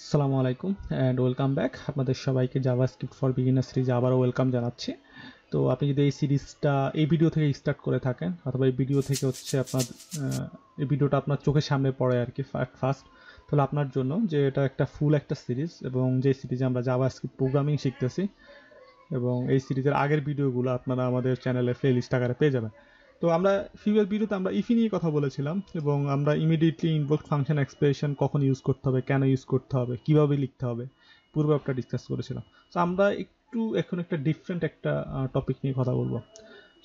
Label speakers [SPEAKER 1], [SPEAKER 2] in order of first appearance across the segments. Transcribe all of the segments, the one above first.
[SPEAKER 1] আসসালামু আলাইকুম and welcome back. আপনাদের সবাইকে জাভাস্ক্রিপ্ট ফর বিগিনার সিরিজে আবারও ওয়েলকাম জানাচ্ছি। তো আপনি যদি এই সিরিজটা এই ভিডিও থেকে স্টার্ট করে থাকেন অথবা এই ভিডিও থেকে হচ্ছে এই ভিডিওটা আপনার চোখের সামনে পড়ে আর কি ফার্স্ট, তাহলে আপনার জন্য যে এটা একটা ফুল একটা সিরিজ এবং যে সিরিজে আমরা জাভাস্ক্রিপ্ট প্রোগ্রামিং শিখতেছি এবং এই সিরিজের আগের ভিডিওগুলো আপনারা আমাদের চ্যানেলে প্লেলিস্ট আকারে পেয়ে যাবেন। তো আমরা প্রিভিয়াস ভিডিওতে আমরা ইফি নিয়ে কথা বলেছিলাম এবং আমরা ইমিডিয়েটলি ইনভোক ফাংশন এক্সপ্রেশন কখন ইউজ করতে হবে, কেন ইউজ করতে হবে, কিভাবে লিখতে হবে, পুরো ব্যাপারটা ডিসকাস করেছিলাম। তো আমরা একটু এখন একটা ডিফারেন্ট একটা টপিক নিয়ে কথা বলবো।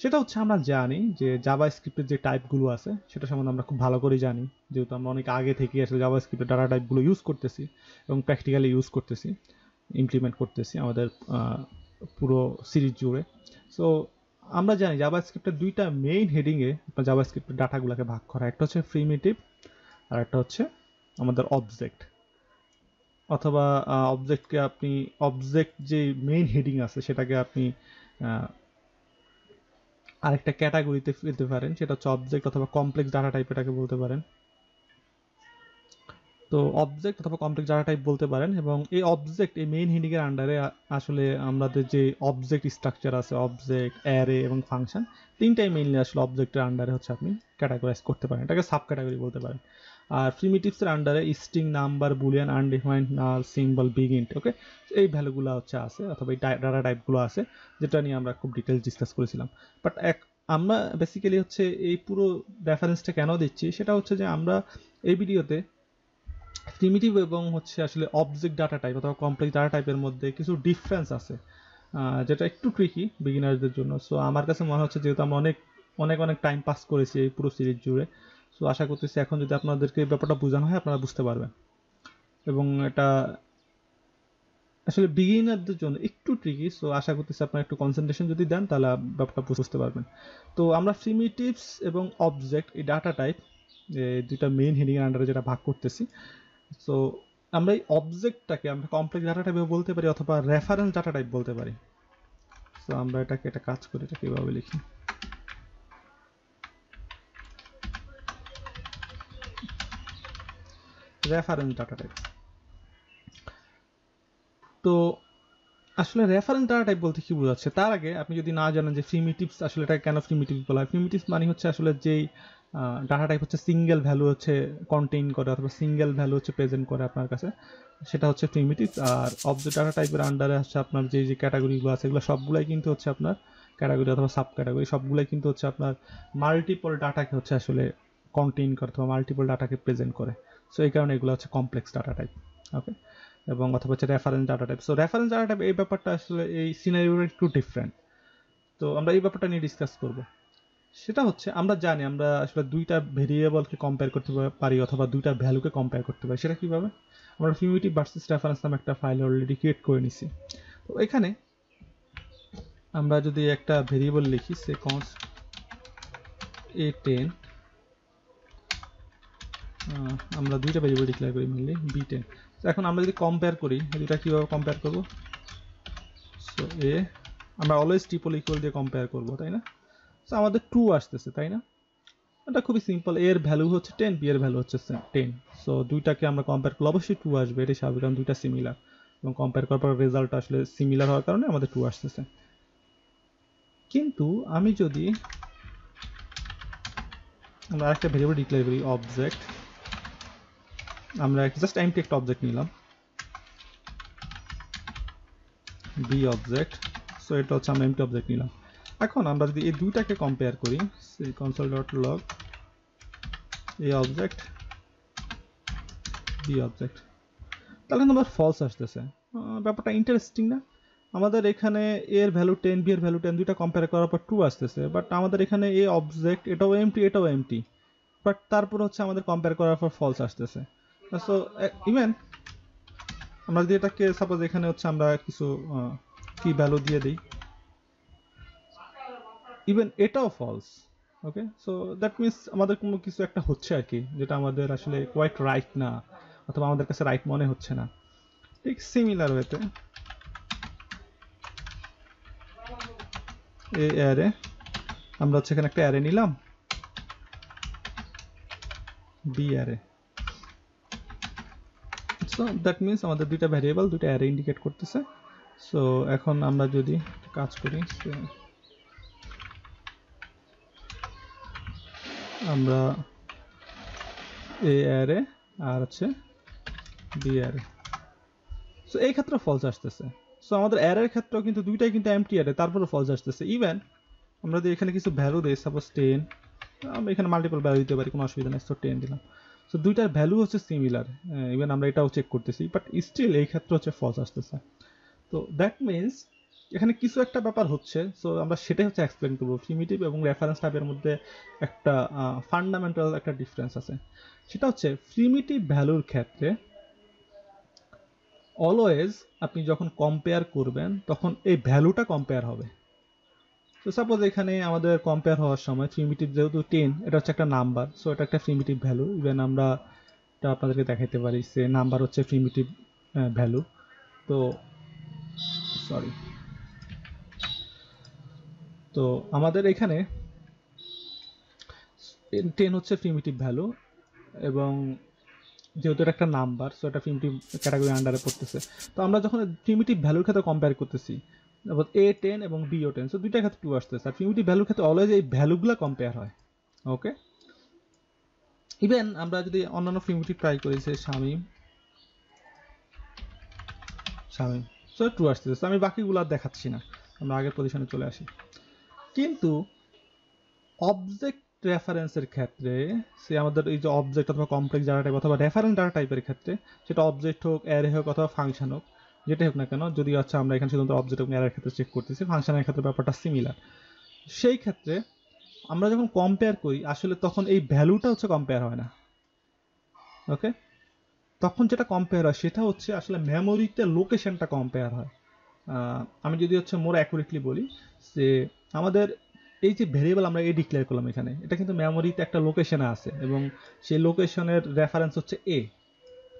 [SPEAKER 1] সেটা হচ্ছে আমরা জানি যে জাভা স্ক্রিপ্টের যে টাইপগুলো আছে সেটা সম্বন্ধে আমরা খুব ভালো করে জানি, যেহেতু আমরা অনেক আগে থেকে আসলে জাভা স্ক্রিপ্টের ডাটা টাইপগুলো ইউজ করতেছি এবং প্র্যাকটিক্যালি ইউজ করতেছি, ইমপ্লিমেন্ট করতেছি আমাদের পুরো সিরিজ জুড়ে। সো আমরা জানি জাভাস্ক্রিপ্টের দুইটা মেইন হেডিংয়ে আপনার জাভাস্ক্রিপ্টের ডাটাগুলোকে ভাগ করা, একটা হচ্ছে প্রিমিটিভ আর একটা হচ্ছে আমাদের অবজেক্ট। অথবা অবজেক্টকে আপনি অবজেক্ট যে মেইন হেডিং আছে সেটাকে আপনি আরেকটা ক্যাটাগরিতে ফেলতে পারেন, সেটা হচ্ছে অবজেক্ট অথবা কমপ্লেক্স ডাটা টাইপ এটাকে বলতে পারেন। তো অবজেক্ট অথবা কমপ্লেক্স ডাটা টাইপ বলতে পারেন এবং এই অবজেক্ট এই মেইন হেডিং এর আন্ডারে আসলে আমাদের যে অবজেক্ট স্ট্রাকচার আছে, অবজেক্ট, অ্যারে এবং ফাংশন, তিনটাই মেইনলি আসলে অবজেক্টের আন্ডারে হচ্ছে আপনি ক্যাটাগরাইজ করতে পারেন, এটাকে সাব ক্যাটাগরি বলতে পারেন। আর প্রিমিটিভসের আন্ডারে স্ট্রিং, নাম্বার, বুলিয়ান, আনডিফাইন্ড, নাল, সিম্বল, বিগ ইন্ট, ওকে, এই ভ্যালুগুলো হচ্ছে আছে অথবা এই ডাটা টাইপগুলো আছে, যেটা নিয়ে আমরা খুব ডিটেলস ডিসকাস করেছিলাম। বাট আমরা বেসিক্যালি হচ্ছে এই পুরো রেফারেন্সটা কেন দিচ্ছি সেটা হচ্ছে যে আমরা এই ভিডিওতে প্রিমিটিভ এবং হচ্ছে আসলে অবজেক্ট ডাটা টাইপ অথবা কমপ্লেক্স ডাটা টাইপের মধ্যে কিছু ডিফারেন্স আছে, যেটা একটু ট্রিকি বিগিনারদের জন্য। সো আমার কাছে মনে হচ্ছে যেহেতু আমরা অনেক অনেক অনেক টাইম পাস করেছি এই পুরো সিরিজ জুড়ে, সো আশা করতেছি এখন যদি আপনাদেরকে এই ব্যাপারটা বোঝানো হয় আপনারা বুঝতে পারবেন এবং এটা আসলে বিগিনারদের জন্য একটু ট্রিকি। সো আশা করতেছি আপনারা একটু কনসেন্ট্রেশন যদি দেন তাহলে ব্যাপারটা বুঝতে পারবেন। তো আমরা প্রিমিটিভস এবং অবজেক্ট এই ডাটা টাইপ দুইটা মেইন হেডিং এর আন্ডারে যেটা ভাগ করতেছি, সো আমরা এই অবজেক্টটাকে আমরা কমপ্লেক্স ডাটা টাইপ বলতে পারি অথবা রেফারেন্স ডাটা টাইপ বলতে পারি। সো আমরা এটাকে একটা কাজ করি, এটা কিভাবে লিখি, রেফারেন্স ডাটা টাইপ। তো আসলে রেফারেন্স ডাটা টাইপ বলতে কি বোঝাচ্ছে, তার আগে আপনি যদি না জানেন যে প্রিমিটিভস আসলে এটা কেন প্রিমিটিভ বলা হয়। প্রিমিটিভস মানে হচ্ছে আসলে যেই ডাটা টাইপ হচ্ছে সিঙ্গেল ভ্যালু হচ্ছে কন্টেইন করে অথবা সিঙ্গেল ভ্যালু হচ্ছে প্রেজেন্ট করে আপনার কাছে, সেটা হচ্ছে প্রিমিটিভ। আর অবজেক্ট ডাটা টাইপের আন্ডারে হচ্ছে আপনার যে যে ক্যাটাগরিগুলো আছে এগুলো সবগুলাই কিন্তু হচ্ছে আপনার ক্যাটাগরি অথবা সাব ক্যাটাগরি, সবগুলাই কিন্তু হচ্ছে আপনার মাল্টিপল ডাটাকে হচ্ছে আসলে কন্টেইন করে অথবা মাল্টিপল ডাটাকে প্রেজেন্ট করে। সো এই কারণে এগুলো হচ্ছে কমপ্লেক্স ডাটা টাইপ, ওকে, এবং অথবা হচ্ছে reference data type. So reference data type এই ব্যাপারটা আসলে এই সিনারিওর একটু ডিফারেন্ট। তো আমরা এই ব্যাপারটা নিয়ে ডিসকাস করব। সেটা হচ্ছে আমরা জানি আমরা আসলে দুইটা ভেরিয়েবলকে কম্পেয়ার করতে পারি অথবা দুইটা ভ্যালুকে কম্পেয়ার করতে পারি। সেটা কিভাবে, আমরা প্রিমিটিভ ভার্সেস রেফারেন্স নামে একটা ফাইল অলরেডি ক্রিয়েট করে নিছি। তো এখানে আমরা যদি একটা ভেরিয়েবল লিখি সে কনস্ট a10, আমরা দুইটা ভেরিয়েবল ডিক্লেয়ার করি মেনলি b10। তো এখন আমরা যদি কম্পেয়ার করি দুইটা কিভাবে কম্পেয়ার করব, সো এ আমরা অলওয়েজ ট্রিপল ইকুয়াল দিয়ে কম্পেয়ার করব, তাই না? সো আমাদের 2 আসতেছে, তাই না? এটা খুবই সিম্পল, এর ভ্যালু হচ্ছে 10, বি এর ভ্যালু হচ্ছে 10। সো দুইটাকে আমরা কম্পেয়ার করলে অবশ্যই 2 আসবে, এটাই স্বাভাবিক, কারণ দুইটা সিমিলার এবং কম্পেয়ার করার পর রেজাল্ট আসলে সিমিলার হওয়ার কারণে আমাদের 2 আসতেছে। কিন্তু আমি যদি আমরা আরেকটা ভেরিয়েবল ডিক্লেয়ার করি অবজেক্ট, আমরা জাস্ট এমটি একটা অবজেক্ট নিলাম বি অবজেক্ট, সো এটা হচ্ছে আমরা এমটি অবজেক্ট নিলাম। এখন আমরা যদি এই দুইটাকে কম্পেয়ার করি console.log a object B object, তাহলে আমার ফলস আসতেছে। ব্যাপারটা ইন্টারেস্টিং না? আমাদের এখানে এর ভ্যালু 10, বি এর ভ্যালু 10, দুইটা কম্পেয়ার করার পর 2 আসতেছে, বাট আমাদের এখানে এ অবজেক্ট এটাও এমটি এটাও এমটি, বাট তারপর হচ্ছে আমাদের কম্পেয়ার করার পর ফলস আসতেছে। সো ইভেন আমরা যদি এটাকে সাপোজ এখানে হচ্ছে আমরা কিছু কি ভ্যালু দিয়ে দিই, ইভেন এটাও false, okay. So that means আমাদের কোনো কিছু একটা হচ্ছে আর কি, যেটা আমাদের আসলে কোয়াইট রাইট না অথবা আমাদের কাছে রাইট মনে হচ্ছে না। ঠিক সিমিলার ওয়েতে এই অ্যারে আমরা হচ্ছে এখানে একটা অ্যারে নিলাম B array, so that means আমাদের দুইটা ভ্যারিয়েবল দুইটা অ্যারে ইন্ডিকেট করতেছে। সো এখন আমরা যদি কাজ করি, আমরা এ অ্যারে আর হচ্ছে বি অ্যারে, সো এই ক্ষেত্রে ফলস আসতেছে। সো আমাদের অ্যারের ক্ষেত্রেও কিন্তু দুইটাই কিন্তু এমটি অ্যারে, তারপরে ফলস আসতেছে। ইভেন আমরা যদি এখানে কিছু ভ্যালু দিই, সাপোজ 10, আমরা এখানে মাল্টিপল ভ্যালু দিতে পারি, কোনো অসুবিধা নেই। সো 10 দিলাম। সো দুইটার ভ্যালু হচ্ছে সিমিলার, ইভেন আমরা এটাও চেক করতেছি, বাট স্টিল এই ক্ষেত্রে হচ্ছে ফলস আসতেছে। তো দ্যাট মিনস এখানে কিছু একটা ব্যাপার হচ্ছে। সো আমরা সেটাই হচ্ছে এক্সপ্লেন করবো। প্রিমিটিভ এবং রেফারেন্স টাইপের মধ্যে একটা ফান্ডামেন্টাল একটা ডিফারেন্স আছে। সেটা হচ্ছে প্রিমিটিভ ভ্যালুর ক্ষেত্রে অলওয়েজ আপনি যখন কম্পেয়ার করবেন তখন এই ভ্যালুটা কম্পেয়ার হবে। তো সাপোজ এখানে আমাদের কম্পেয়ার হওয়ার সময় প্রিমিটিভ যেহেতু 10, এটা হচ্ছে একটা নাম্বার, সো এটা একটা প্রিমিটিভ ভ্যালু। ইভেন আমরা এটা আপনাদেরকে দেখাতে পারি যে নাম্বার হচ্ছে প্রিমিটিভ ভ্যালু। তো সরি, তো আমাদের এখানে 10 হচ্ছে প্রিমিটিভ ভ্যালু, এবং যেহেতু এটা একটা নাম্বার, সো এটা প্রিমিটিভ ক্যাটাগরি আন্ডারে পড়তেছে। তো আমরা যখন প্রিমিটিভ ভ্যালুর ক্ষেত্রে কম্পেয়ার করতেছি, এ 10 এবং বিও 10, সো দুইটার ক্ষেত্রে 2 আসতেছে। আর প্রিমিটিভ ভ্যালুর ক্ষেত্রে অলওয়েজ এই ভ্যালুগুলো কম্পেয়ার হয়। ওকে, ইভেন আমরা যদি অন্যান্য প্রিমিটিভ ট্রাই করি, যে শামিম, সো 2 আসতেছে। আমি বাকিগুলো আর দেখাচ্ছি না, আমরা আগের পজিশনে চলে আসি। কিন্তু অবজেক্ট রেফারেন্সের ক্ষেত্রে, সে আমাদের এই যে অবজেক্ট অথবা কমপ্লেক্স ডাটা টাইপ অথবা রেফারেন্স ডাটা টাইপের ক্ষেত্রে, সেটা অবজেক্ট হোক, অ্যারে হোক অথবা ফাংশন হোক, যেটাই হোক না কেন, যদি হচ্ছে আমরা এখানে শুধুমাত্র অবজেক্ট এবং অ্যারের ক্ষেত্রে চেক করতেছি, ফাংশনের ক্ষেত্রে ব্যাপারটা সিমিলার। সেই ক্ষেত্রে আমরা যখন কম্পেয়ার করি, আসলে তখন এই ভ্যালুটা হচ্ছে কম্পেয়ার হয় না। ওকে, তখন যেটা কম্পেয়ার হয় সেটা হচ্ছে আসলে মেমোরিতে লোকেশনটা কম্পেয়ার হয়। আমি যদি হচ্ছে মোর অ্যাকুরেটলি বলি, যে আমাদের এই যে ভেরিয়েবল আমরা এ ডিক্লেয়ার করলাম এখানে, এটা কিন্তু মেমোরিতে একটা লোকেশনে আছে, এবং সেই লোকেশনের রেফারেন্স হচ্ছে এ।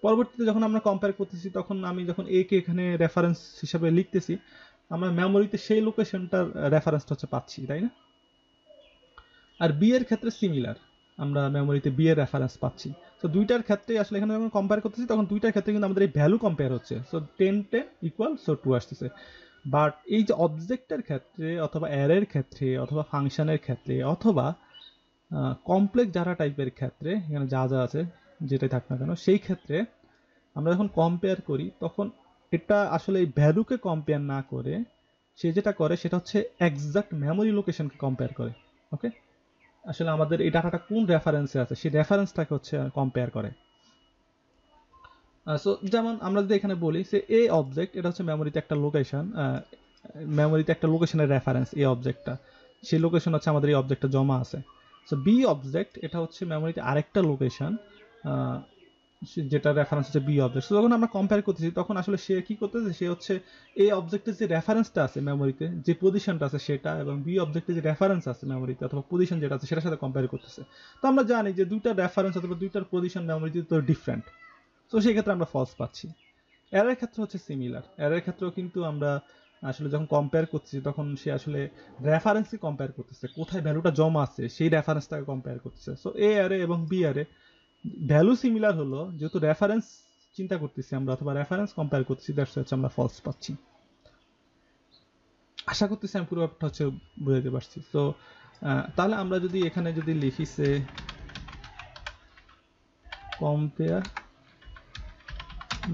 [SPEAKER 1] পরবর্তীতে যখন আমরা কম্পেয়ার করতেছি, তখন আমি যখন এ কে এখানে রেফারেন্স হিসাবে লিখতেছি, আমরা মেমোরিতে সেই লোকেশনটার রেফারেন্সটা হচ্ছে পাচ্ছি, তাই না? আর বি এর ক্ষেত্রে সিমিলার, আমরা মেমোরিতে বি এর রেফারেন্স পাচ্ছি। তো দুইটার ক্ষেত্রে আসলে এখানে যখন কম্পেয়ার করতেছি, তখন দুইটার ক্ষেত্রে কিন্তু আমাদের এই ভ্যালু কম্পেয়ার হচ্ছে। সো 10 10 ইকুয়াল, সো 2 আসতেছে। বাট এই যে অবজেক্টের ক্ষেত্রে অথবা অ্যারের ক্ষেত্রে অথবা ফাংশনের ক্ষেত্রে অথবা কমপ্লেক্স ডাটা টাইপের ক্ষেত্রে, এখানে যা যা আছে যেটাই থাক না কেন, সেই ক্ষেত্রে আমরা যখন কম্পেয়ার করি, তখন এটা আসলে এই ভ্যালুকে কম্পেয়ার না করে সে যেটা করে সেটা হচ্ছে এক্সাক্ট মেমোরি লোকেশনকে কম্পেয়ার করে। ওকে, আসলে আমাদের এই ডাটাটা কোন রেফারেন্সে আছে সেই রেফারেন্সটাকে হচ্ছে কম্পেয়ার করে। সো যেমন আমরা যদি এখানে বলি যে এ অবজেক্ট, এটা হচ্ছে মেমোরিতে একটা লোকেশন, মেমোরিতে একটা লোকেশনের রেফারেন্স এই অবজেক্টটা, সেই লোকেশন হচ্ছে আমাদের এই অবজেক্টটা জমা আছে। সো বি অবজেক্ট, এটা হচ্ছে মেমোরিতে আরেকটা লোকেশন, যেটা রেফারেন্স হচ্ছে বি অবজেক্ট। সো যখন আমরা কম্পেয়ার করতেছি, তখন আসলে সে কি করতেছে, সে হচ্ছে এই অবজেক্টের যে রেফারেন্সটা আছে মেমোরিতে, যে পজিশনটা আছে সেটা, এবং বি অবজেক্টের যে রেফারেন্স আছে মেমোরিতে অথবা পজিশন যেটা আছে সেটার সাথে কম্পেয়ার করতেছে। তো আমরা জানি যে দুইটার রেফারেন্স অথবা দুইটার পজিশন মেমোরিতে তো ডিফারেন্ট, তো সেই ক্ষেত্রে আমরা ফলস পাচ্ছি। এর ক্ষেত্রে হচ্ছে সিমিলার, এর ক্ষেত্রেও কিন্তু আমরা আসলে যখন কম্পেয়ার করছি, তখন সে আসলে রেফারেন্সই কম্পেয়ার করতেছে, কোথায় ভ্যালুটা জমা আছে সেই রেফারেন্সটাকে কম্পেয়ার করতেছে। সো এ আরে এবং বি আরে ভ্যালু সিমিলার হলো, যেহেতু রেফারেন্স চিন্তা করতেছি আমরা অথবা রেফারেন্স কম্পেয়ার করতেছি, দ্যাটস হচ্ছে আমরা ফলস পাচ্ছি। আশা করতেছি আমি পুরো ব্যাপারটা হচ্ছে বুঝাতে পারছি। তো তাহলে আমরা যদি এখানে যদি লিখি সে কম্পেয়ার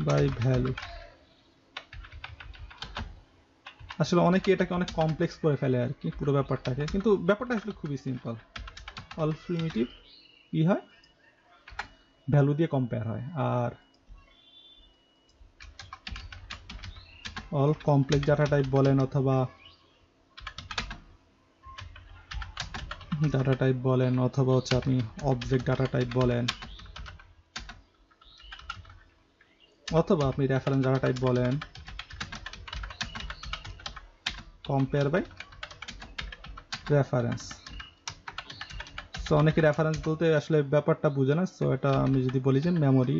[SPEAKER 1] বাই ভ্যালু, আসলে অনেকে এটাকে অনেক কমপ্লেক্স করে ফেলে আর কি পুরো ব্যাপারটাকে, কিন্তু ব্যাপারটা আসলে খুবই সিম্পল। অল প্রিমিটিভ কি হয়, ভ্যালু দিয়ে কম্পেয়ার হয়, আর অল কমপ্লেক্স ডাটা টাইপ বলেন অথবা ডাটা টাইপ বলেন অথবা হচ্ছে আপনি অবজেক্ট ডাটা টাইপ বলেন অথবা আপনি রেফারেন্স ডাটা টাইপ বলেন, কম্পেয়ার বাই রেফারেন্স। সো অনেকে রেফারেন্স বলতে আসলে ব্যাপারটা বুঝে না। সো এটা আমি যদি বলি যে মেমোরি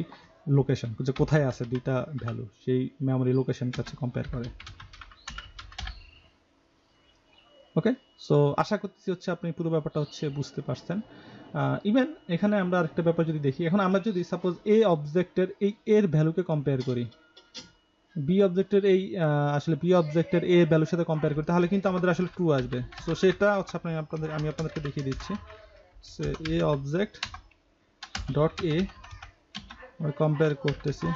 [SPEAKER 1] লোকেশন, যে কোথায় আছে দুইটা ভ্যালু, সেই মেমোরি লোকেশনকে হচ্ছে কম্পেয়ার করে। ওকে, সো আশা করতেছি হচ্ছে আপনি পুরো ব্যাপারটা হচ্ছে বুঝতে পারছেন। ইভেন এখানে আমরা আরেকটা ব্যাপার যদি দেখি, এখন আমরা যদি সাপোজ এ অবজেক্টের এই এর ভ্যালুকে কম্পেয়ার করি বি অবজেক্টের এই আসলে বি অবজেক্টের এ ভ্যালুর সাথে কম্পেয়ার করি, তাহলে কিন্তু আমাদের আসলে ট্রু আসবে। সো সেটা হচ্ছে আমি আপনাদেরকে দেখিয়ে দিচ্ছি। সো এ অবজেক্ট ডট এ আমরা কম্পেয়ার করতেছি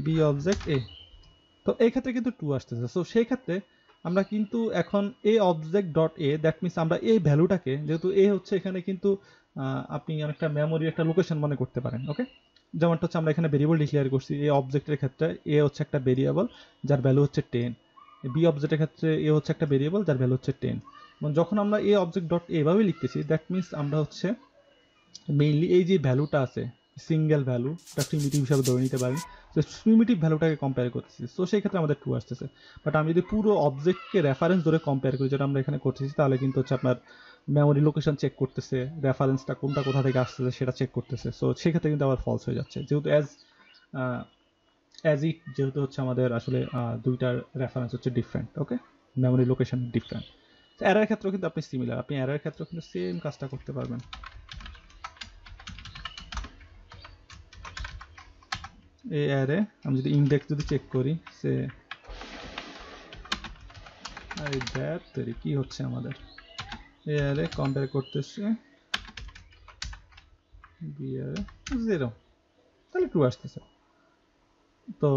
[SPEAKER 1] বি অবজেক্ট এ, তো এই ক্ষেত্রে কিন্তু ট্রু আসতেছে। সো সেই ক্ষেত্রে আমরা কিন্তু এখন A object dot A, that means আমরা এই ভ্যালুটাকে, যেহেতু এ হচ্ছে এখানে কিন্তু আপনি অনেকটা মেমোরি একটা লোকেশন মনে করতে পারেন। ওকে, যেমনটা হচ্ছে আমরা এখানে ভেরিয়েবল ডিক্লেয়ার করছি এই অবজেক্টের ক্ষেত্রে, এ হচ্ছে একটা ভেরিয়েবল যার ভ্যালু হচ্ছে 10, বি অবজেক্টের ক্ষেত্রে এ হচ্ছে একটা ভেরিয়েবল যার ভ্যালু হচ্ছে 10। এবং যখন আমরা এ অবজেক্ট ডট এভাবে লিখতেছি, দ্যাট মিনস আমরা হচ্ছে মেইনলি এই যে ভ্যালুটা আছে সিঙ্গেল ভ্যালু, এটা প্রিমিটিভ হিসাবে ধরে নিতে পারেন, তো প্রিমিটিভ ভ্যালুটাকে কম্পেয়ার করতেছি। সো সেই ক্ষেত্রে আমাদের ট্রু আসতেছে। বাট আমি যদি পুরো অবজেক্টকে রেফারেন্স ধরে কম্পেয়ার করি, যেটা আমরা এখানে করতেছি, তাহলে কিন্তু হচ্ছে আপনার মেমোরি লোকেশন চেক করতেছে, রেফারেন্সটা কোনটা কোথা থেকে আসতেছে সেটা চেক করতেছে। সো সেক্ষেত্রে কিন্তু আবার ফলস হয়ে যাচ্ছে, যেহেতু অ্যাজ ইট যেহেতু হচ্ছে আমাদের আসলে দুইটার রেফারেন্স হচ্ছে ডিফারেন্ট। ওকে, মেমোরি লোকেশন ডিফারেন্ট। এরর ক্ষেত্রেও কিন্তু আপনি সিমিলার, আপনি এরর ক্ষেত্রেও কিন্তু সেম কাজটা করতে পারবেন। এই অ্যারে আমি যদি ইন্ডেক্স যদি চেক করি, সে কি হচ্ছে আমাদের এই অ্যারে কম্পেয়ার করতেছে বি অ্যারে 0, তাহলে ট্রু আসতেছে। তো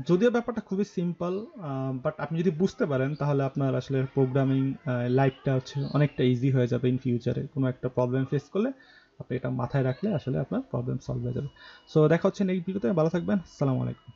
[SPEAKER 1] যদিও ব্যাপারটা খুবই সিম্পল, বাট আপনি যদি বুঝতে পারেন তাহলে আপনার আসলে প্রোগ্রামিং লাইফটা হচ্ছে অনেকটা ইজি হয়ে যাবে। ইন ফিউচারে কোনো একটা প্রবলেম ফেস করলে আপনি এটা মাথায় রাখলে আসলে আপনার প্রবলেম সলভ হয়ে যাবে। সো দেখা হচ্ছে নেক্সট ভিডিওতে, ভালো থাকবেন, আসসালামু আলাইকুম।